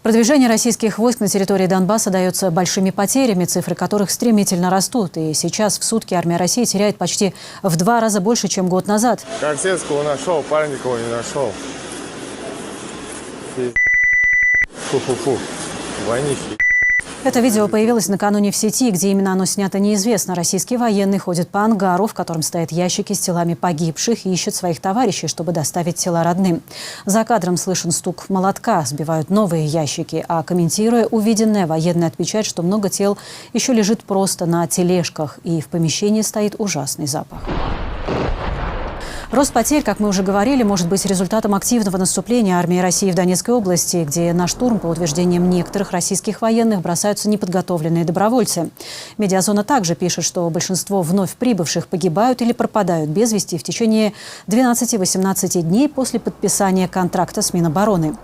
Продвижение российских войск на территории Донбасса дается большими потерями, цифры которых стремительно растут. И сейчас в сутки армия России теряет почти в 2 раза больше, чем год назад. Корсецкого нашел, Парникова не нашел. Фу-фу-фу. Вонищи. Это видео появилось накануне в сети, где именно оно снято, неизвестно. Российский военный ходит по ангару, в котором стоят ящики с телами погибших, и ищет своих товарищей, чтобы доставить тела родным. За кадром слышен стук молотка, сбивают новые ящики. А комментируя увиденное, военный отмечает, что много тел еще лежит просто на тележках, и в помещении стоит ужасный запах. Рост потерь, как мы уже говорили, может быть результатом активного наступления армии России в Донецкой области, где на штурм, по утверждениям некоторых российских военных, бросаются неподготовленные добровольцы. Медиазона также пишет, что большинство вновь прибывших погибают или пропадают без вести в течение 12-18 дней после подписания контракта с Минобороны.